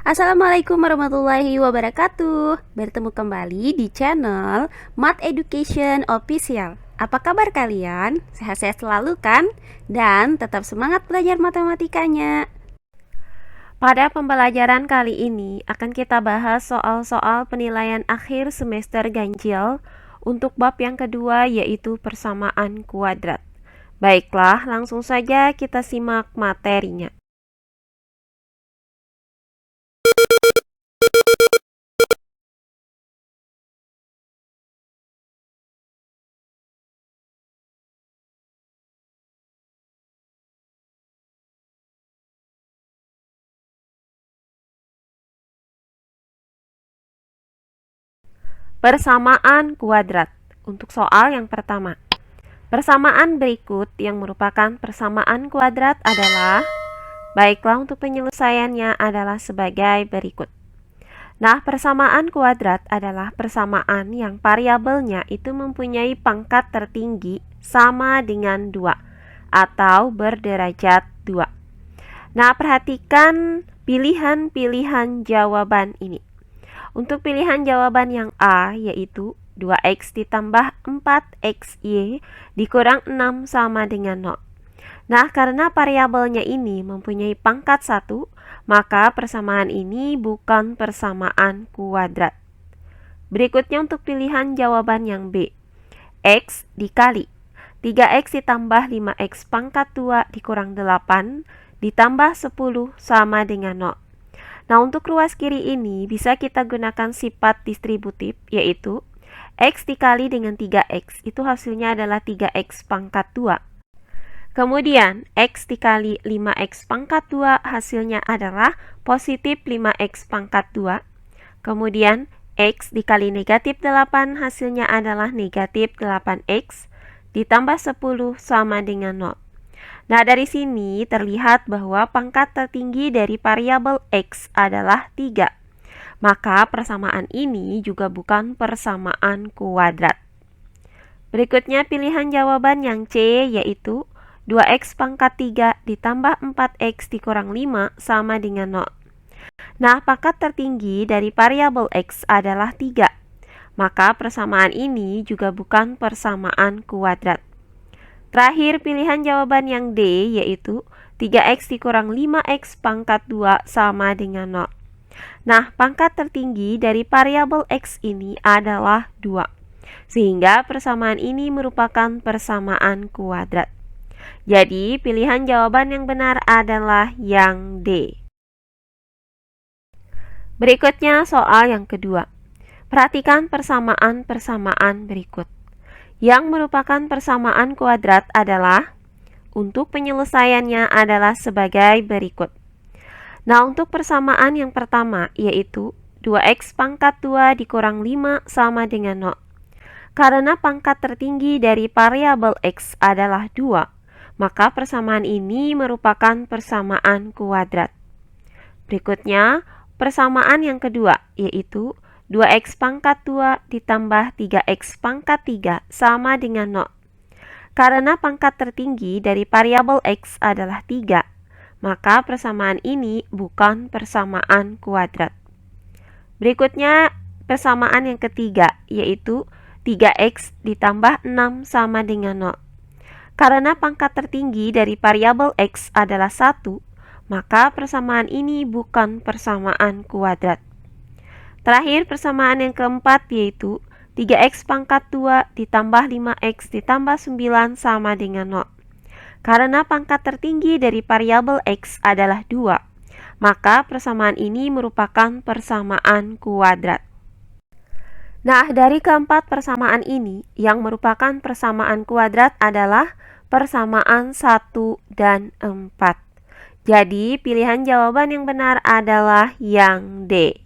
Assalamualaikum warahmatullahi wabarakatuh. Bertemu kembali di channel Math Education Official. Apa kabar kalian? Sehat-sehat selalu kan? Dan tetap semangat belajar matematikanya. Pada pembelajaran kali ini akan kita bahas soal-soal penilaian akhir semester ganjil untuk bab yang kedua, yaitu persamaan kuadrat. Baiklah, langsung saja kita simak materinya. Persamaan kuadrat. Untuk soal yang pertama, persamaan berikut yang merupakan persamaan kuadrat adalah, baiklah untuk penyelesaiannya adalah sebagai berikut. Nah, persamaan kuadrat adalah persamaan yang variabelnya itu mempunyai pangkat tertinggi sama dengan 2 atau berderajat 2. Nah, perhatikan pilihan-pilihan jawaban ini. Untuk pilihan jawaban yang A, yaitu 2x ditambah 4xy dikurang 6 sama dengan 0. Nah, karena variabelnya ini mempunyai pangkat 1, maka persamaan ini bukan persamaan kuadrat. Berikutnya untuk pilihan jawaban yang B. X dikali 3x ditambah 5x pangkat 2 dikurang 8 ditambah 10 sama dengan 0. Nah, untuk ruas kiri ini bisa kita gunakan sifat distributif, yaitu x dikali dengan 3x, itu hasilnya adalah 3x pangkat 2. Kemudian, x dikali 5x pangkat 2 hasilnya adalah positif 5x pangkat 2. Kemudian, x dikali negatif 8 hasilnya adalah negatif 8x, ditambah 10 sama dengan 0. Nah, dari sini terlihat bahwa pangkat tertinggi dari variabel x adalah 3. Maka persamaan ini juga bukan persamaan kuadrat. Berikutnya pilihan jawaban yang C, yaitu 2x pangkat 3 ditambah 4x dikurang 5 sama dengan 0. Nah, pangkat tertinggi dari variabel x adalah 3. Maka persamaan ini juga bukan persamaan kuadrat. Terakhir, pilihan jawaban yang D, yaitu 3x dikurang 5x pangkat 2 sama dengan 0. Nah, pangkat tertinggi dari variabel x ini adalah 2. Sehingga persamaan ini merupakan persamaan kuadrat. Jadi, pilihan jawaban yang benar adalah yang D. Berikutnya soal yang kedua. Perhatikan persamaan-persamaan berikut. Yang merupakan persamaan kuadrat adalah, untuk penyelesaiannya adalah sebagai berikut. Nah, untuk persamaan yang pertama, yaitu 2x pangkat 2 dikurang 5 sama dengan 0. Karena pangkat tertinggi dari variabel x adalah 2, maka persamaan ini merupakan persamaan kuadrat. Berikutnya, persamaan yang kedua, yaitu 2x pangkat 2 ditambah 3x pangkat 3 sama dengan 0. Karena pangkat tertinggi dari variabel x adalah 3, maka persamaan ini bukan persamaan kuadrat. Berikutnya persamaan yang ketiga, yaitu 3x ditambah 6 sama dengan 0. Karena pangkat tertinggi dari variabel x adalah 1, maka persamaan ini bukan persamaan kuadrat. Terakhir, persamaan yang keempat, yaitu 3x pangkat 2 ditambah 5x ditambah 9 sama dengan 0. Karena pangkat tertinggi dari variabel x adalah 2, maka persamaan ini merupakan persamaan kuadrat. Nah, dari keempat persamaan ini, yang merupakan persamaan kuadrat adalah persamaan 1 dan 4. Jadi, pilihan jawaban yang benar adalah yang D.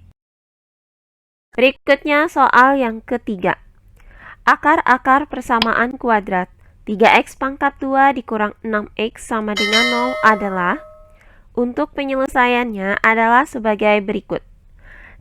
Berikutnya soal yang ketiga. Akar-akar persamaan kuadrat 3x pangkat 2 dikurang 6x sama dengan 0 adalah, untuk penyelesaiannya adalah sebagai berikut.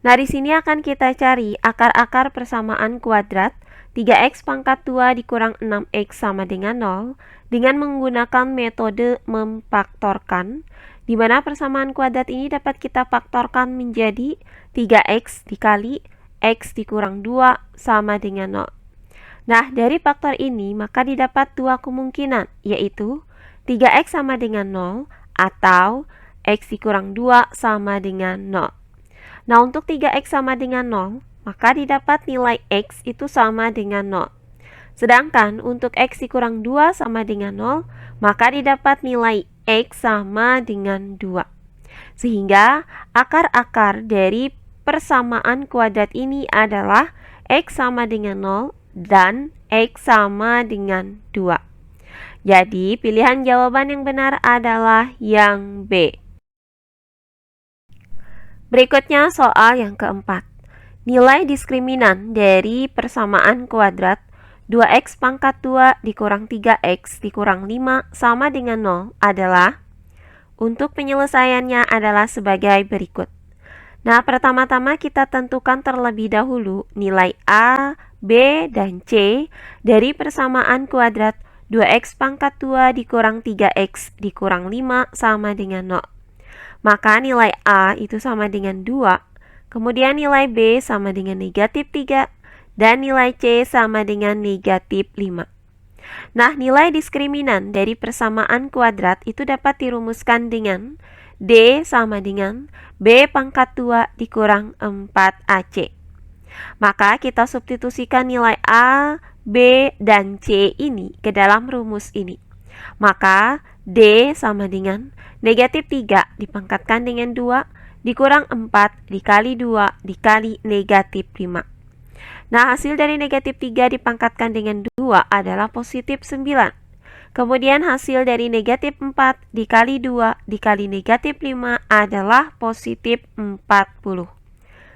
Nah, di sini akan kita cari akar-akar persamaan kuadrat 3x pangkat 2 dikurang 6x sama dengan 0 dengan menggunakan metode memfaktorkan, di mana persamaan kuadrat ini dapat kita faktorkan menjadi 3x dikali x dikurang 2 sama dengan 0. Nah, dari faktor ini maka didapat dua kemungkinan, yaitu 3x sama dengan 0 atau x dikurang 2 sama dengan 0. Nah, untuk 3x sama dengan 0, maka didapat nilai x itu sama dengan 0. Sedangkan untuk x dikurang 2 sama dengan 0, maka didapat nilai x sama dengan 2. Sehingga akar-akar dari persamaan kuadrat ini adalah x sama dengan 0 dan x sama dengan 2. Jadi pilihan jawaban yang benar adalah yang B. Berikutnya soal yang keempat. Nilai diskriminan dari persamaan kuadrat 2x pangkat 2 dikurang 3x dikurang 5 sama dengan 0 adalah, untuk penyelesaiannya adalah sebagai berikut. Nah, pertama-tama kita tentukan terlebih dahulu nilai A, B, dan C dari persamaan kuadrat 2x pangkat 2 dikurang 3x dikurang 5 sama dengan 0. Maka nilai A itu sama dengan 2, kemudian nilai B sama dengan negatif 3, dan nilai C sama dengan negatif 5. Nah, nilai diskriminan dari persamaan kuadrat itu dapat dirumuskan dengan D sama dengan B pangkat 2 dikurang 4AC. Maka kita substitusikan nilai A, B, dan C ini ke dalam rumus ini. Maka D sama dengan negatif 3 dipangkatkan dengan 2 dikurang 4 dikali 2 dikali negatif 5. Nah, hasil dari negatif 3 dipangkatkan dengan 2 adalah positif 9. Kemudian hasil dari negatif 4 dikali 2 dikali negatif 5 adalah positif 40.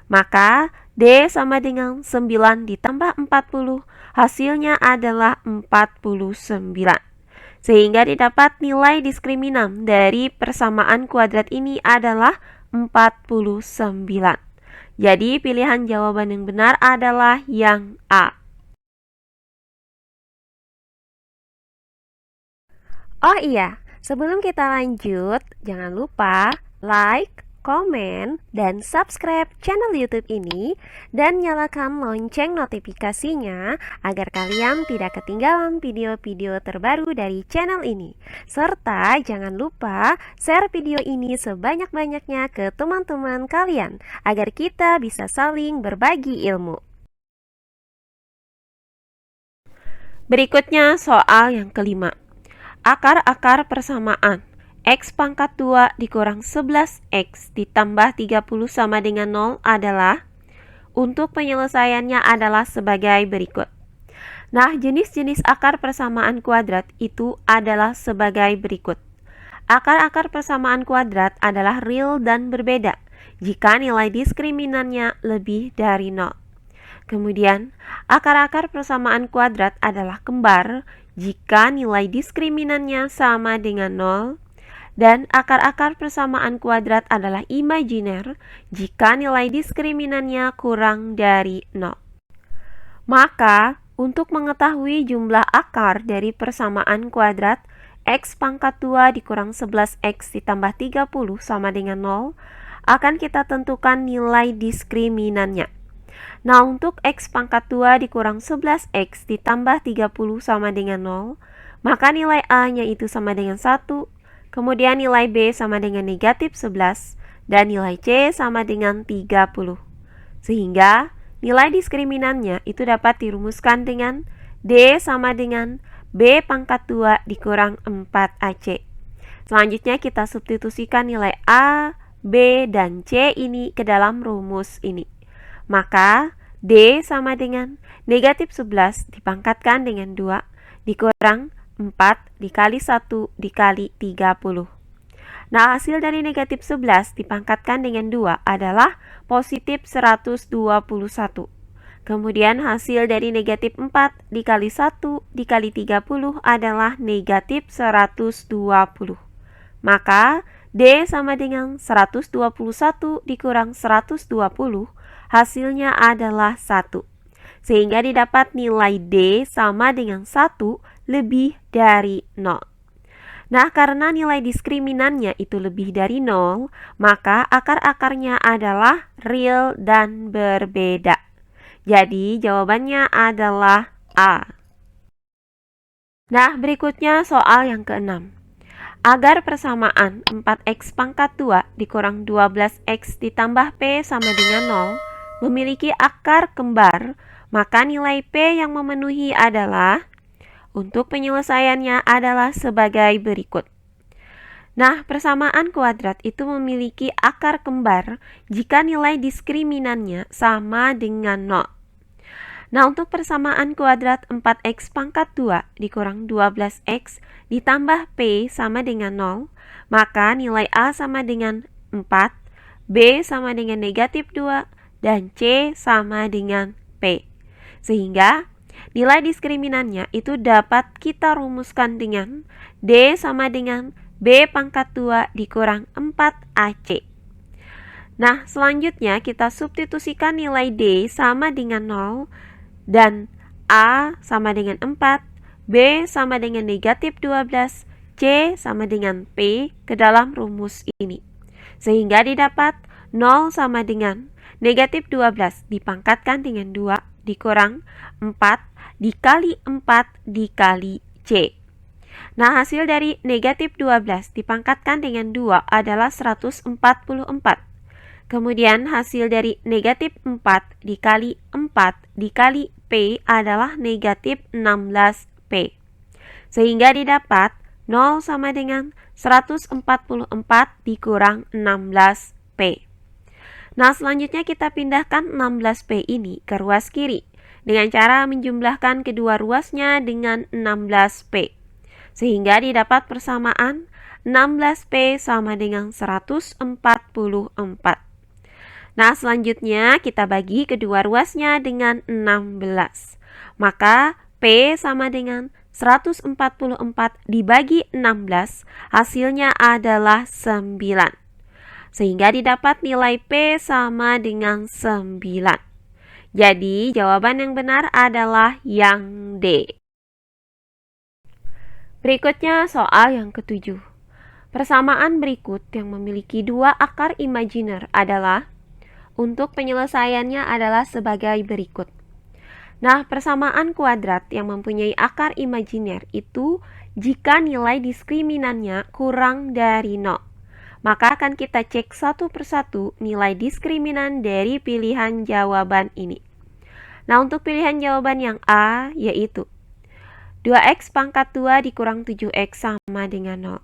Maka D sama dengan 9 ditambah 40, hasilnya adalah 49. Sehingga didapat nilai diskriminan dari persamaan kuadrat ini adalah 49. Jadi pilihan jawaban yang benar adalah yang A. Oh iya, sebelum kita lanjut, jangan lupa like, komen, dan subscribe channel YouTube ini dan nyalakan lonceng notifikasinya agar kalian tidak ketinggalan video-video terbaru dari channel ini. Serta jangan lupa share video ini sebanyak-banyaknya ke teman-teman kalian agar kita bisa saling berbagi ilmu. Berikutnya soal yang kelima. Akar-akar persamaan x pangkat 2 dikurang 11x ditambah 30 sama dengan 0 adalah, untuk penyelesaiannya adalah sebagai berikut. Nah, jenis-jenis akar persamaan kuadrat itu adalah sebagai berikut. Akar-akar persamaan kuadrat adalah real dan berbeda jika nilai diskriminannya lebih dari 0. Kemudian, akar-akar persamaan kuadrat adalah kembar jika nilai diskriminannya sama dengan 0, dan akar-akar persamaan kuadrat adalah imajiner jika nilai diskriminannya kurang dari 0. Maka, untuk mengetahui jumlah akar dari persamaan kuadrat x pangkat 2 dikurang 11x ditambah 30 sama dengan 0, akan kita tentukan nilai diskriminannya. Nah, untuk x pangkat 2 dikurang 11x ditambah 30 sama dengan 0, maka nilai A-nya itu sama dengan 1, kemudian nilai B sama dengan negatif 11, dan nilai C sama dengan 30. Sehingga nilai diskriminannya itu dapat dirumuskan dengan D sama dengan B pangkat 2 dikurang 4AC. Selanjutnya kita substitusikan nilai A, B, dan C ini ke dalam rumus ini. Maka D sama dengan negatif 11 dipangkatkan dengan 2 dikurang 4 dikali 1 dikali 30. Nah, hasil dari negatif 11 dipangkatkan dengan 2 adalah positif 121. Kemudian hasil dari negatif 4 dikali 1 dikali 30 adalah negatif 120. Maka D sama dengan 121 dikurang 120, hasilnya adalah 1. Sehingga didapat nilai D sama dengan 1 lebih dari 0. Nah, karena nilai diskriminannya itu lebih dari 0, maka akar-akarnya adalah real dan berbeda. Jadi, jawabannya adalah A. Nah, berikutnya soal yang keenam. Agar persamaan 4x pangkat 2 dikurang 12x ditambah p sama dengan 0 memiliki akar kembar, maka nilai p yang memenuhi adalah, untuk penyelesaiannya adalah sebagai berikut. Nah, persamaan kuadrat itu memiliki akar kembar jika nilai diskriminannya sama dengan 0. Nah, untuk persamaan kuadrat 4x pangkat 2 dikurang 12x ditambah p sama dengan 0, maka nilai A sama dengan 4, B sama dengan negatif 2, dan C sama dengan P. Sehingga nilai diskriminannya itu dapat kita rumuskan dengan D sama dengan B pangkat 2 dikurang 4AC. Nah, selanjutnya kita substitusikan nilai D sama dengan 0 dan A sama dengan 4, B sama dengan negatif 12, C sama dengan P ke dalam rumus ini. Sehingga didapat 0 sama dengan negatif 12 dipangkatkan dengan 2 dikurang 4 dikali 4 dikali C. Nah, hasil dari negatif 12 dipangkatkan dengan 2 adalah 144. Kemudian hasil dari negatif 4 dikali 4 dikali P adalah negatif 16P. Sehingga didapat 0 sama dengan 144 dikurang 16P. Nah, selanjutnya kita pindahkan 16P ini ke ruas kiri dengan cara menjumlahkan kedua ruasnya dengan 16P. Sehingga didapat persamaan 16P sama dengan 144. Nah, selanjutnya kita bagi kedua ruasnya dengan 16. Maka P sama dengan 144 dibagi 16, hasilnya adalah 9. Sehingga didapat nilai P sama dengan 9. Jadi, jawaban yang benar adalah yang D. Berikutnya soal yang ketujuh. Persamaan berikut yang memiliki dua akar imajiner adalah, untuk penyelesaiannya adalah sebagai berikut. Nah, persamaan kuadrat yang mempunyai akar imajiner itu jika nilai diskriminannya kurang dari 0. Maka akan kita cek satu persatu nilai diskriminan dari pilihan jawaban ini. Nah, untuk pilihan jawaban yang A yaitu 2x pangkat 2 dikurang 7x sama dengan 0.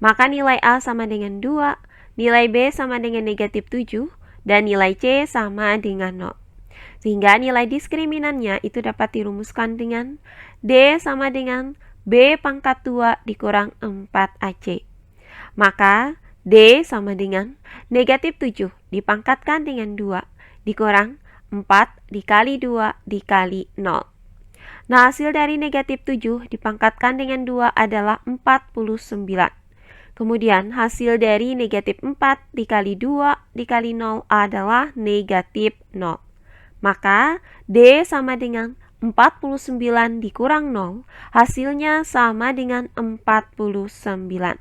Maka nilai A sama dengan 2, nilai B sama dengan negatif 7, dan nilai C sama dengan 0. Sehingga nilai diskriminannya itu dapat dirumuskan dengan D sama dengan B pangkat 2 dikurang 4AC. Maka D sama dengan negatif 7 dipangkatkan dengan 2 dikurang 4 dikali 2 dikali 0. Nah, hasil dari negatif 7 dipangkatkan dengan 2 adalah 49. Kemudian hasil dari negatif 4 dikali 2 dikali 0 adalah negatif 0. Maka D sama dengan 49 dikurang 0, hasilnya sama dengan 49.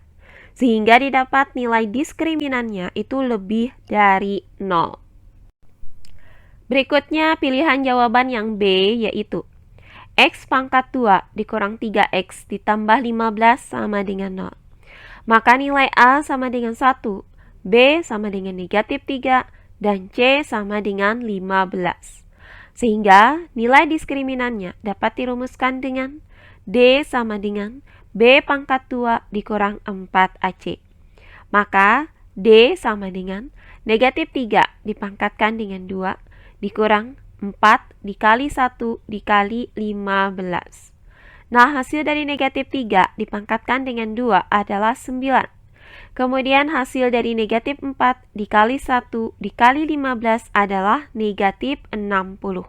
Sehingga didapat nilai diskriminannya itu lebih dari 0. Berikutnya pilihan jawaban yang B yaitu X pangkat 2 dikurang 3X ditambah 15 sama dengan 0. Maka nilai A sama dengan 1, B sama dengan negatif 3, dan C sama dengan 15. Sehingga nilai diskriminannya dapat dirumuskan dengan D sama dengan B pangkat 2 dikurang 4AC. Maka D sama dengan negatif 3 dipangkatkan dengan 2 dikurang 4 dikali 1 dikali 15. Nah, hasil dari negatif 3 dipangkatkan dengan 2 adalah 9. Kemudian hasil dari negatif 4 dikali 1 dikali 15 adalah negatif 60.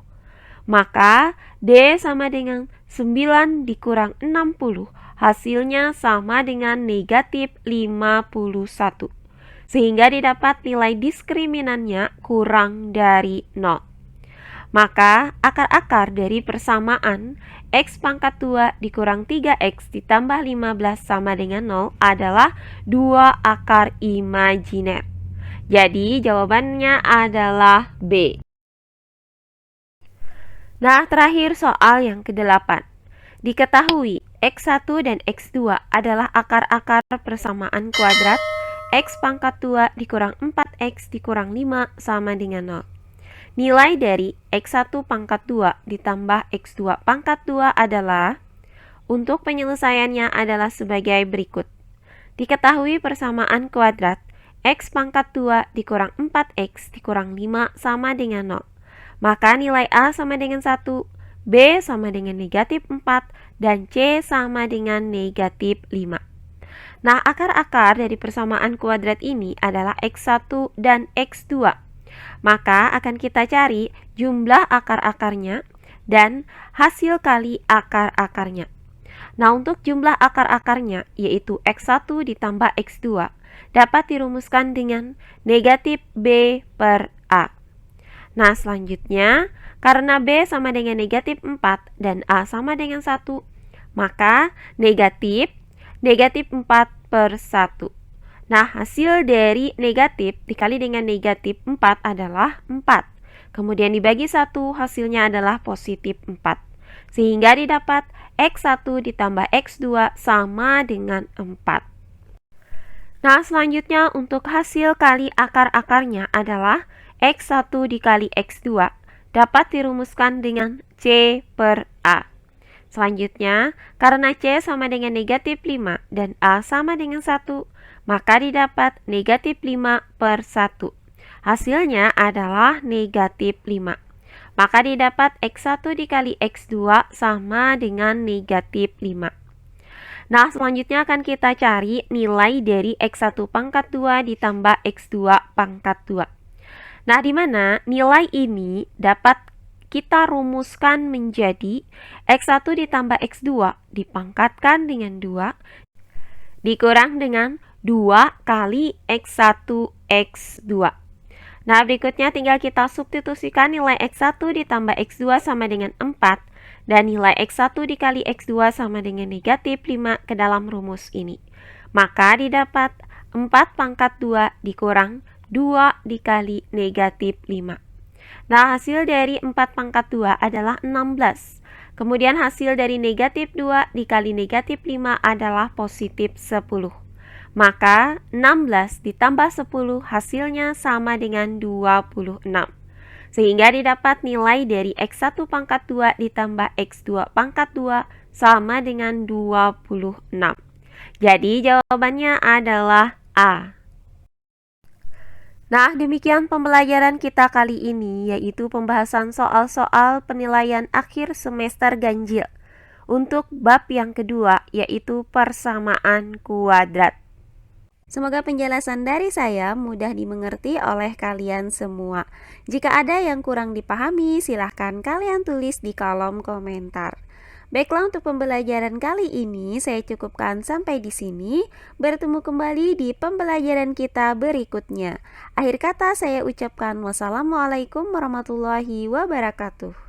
Maka D sama dengan 9 dikurang 60, hasilnya sama dengan negatif 51. Sehingga didapat nilai diskriminannya kurang dari 0. Maka akar-akar dari persamaan X pangkat 2 dikurang 3X ditambah 15 sama dengan 0 adalah 2 akar imajiner. Jadi jawabannya adalah B. Nah, terakhir soal yang ke-8. Diketahui X1 dan X2 adalah akar-akar persamaan kuadrat X pangkat 2 dikurang 4X dikurang 5 sama dengan 0. Nilai dari X1 pangkat 2 ditambah X2 pangkat 2 adalah, untuk penyelesaiannya adalah sebagai berikut. Diketahui persamaan kuadrat X pangkat 2 dikurang 4X dikurang 5 sama dengan 0. Maka nilai A sama dengan 1, B sama dengan negatif 4, dan C sama dengan negatif 5. Nah, akar-akar dari persamaan kuadrat ini adalah X1 dan X2. Maka akan kita cari jumlah akar-akarnya dan hasil kali akar-akarnya. Nah, untuk jumlah akar-akarnya yaitu X1 ditambah X2 dapat dirumuskan dengan negatif B per A. Nah, selanjutnya karena B sama dengan negatif 4 dan A sama dengan 1, maka negatif 4 per 1. Nah, hasil dari negatif dikali dengan negatif 4 adalah 4. Kemudian dibagi 1, hasilnya adalah positif 4. Sehingga didapat X1 ditambah X2 sama dengan 4. Nah, selanjutnya untuk hasil kali akar-akarnya adalah X1 dikali X2 dapat dirumuskan dengan C per A. Selanjutnya, karena C sama dengan negatif 5 dan A sama dengan 1, maka didapat negatif 5 per 1. Hasilnya adalah negatif 5. Maka didapat X1 dikali X2 sama dengan negatif 5. Nah, selanjutnya akan kita cari nilai dari X1 pangkat 2 ditambah X2 pangkat 2. Nah, di mana nilai ini dapat kita rumuskan menjadi X1 ditambah X2 dipangkatkan dengan 2 dikurang dengan 2 kali X1 X2. Nah, berikutnya tinggal kita substitusikan nilai X1 ditambah X2 sama dengan 4 dan nilai X1 dikali X2 sama dengan negatif 5 ke dalam rumus ini. Maka didapat 4 pangkat 2 dikurang 2 dikali negatif 5. Nah, hasil dari 4 pangkat 2 adalah 16. Kemudian hasil dari negatif 2 dikali negatif 5 adalah positif 10. Maka 16 ditambah 10 hasilnya sama dengan 26. Sehingga didapat nilai dari X1 pangkat 2 ditambah X2 pangkat 2 sama dengan 26. Jadi jawabannya adalah A. Nah, demikian pembelajaran kita kali ini, yaitu pembahasan soal-soal penilaian akhir semester ganjil untuk bab yang kedua, yaitu persamaan kuadrat. Semoga penjelasan dari saya mudah dimengerti oleh kalian semua. Jika ada yang kurang dipahami, silahkan kalian tulis di kolom komentar. Baiklah, untuk pembelajaran kali ini saya cukupkan sampai di sini. Bertemu kembali di pembelajaran kita berikutnya. Akhir kata saya ucapkan wassalamualaikum warahmatullahi wabarakatuh.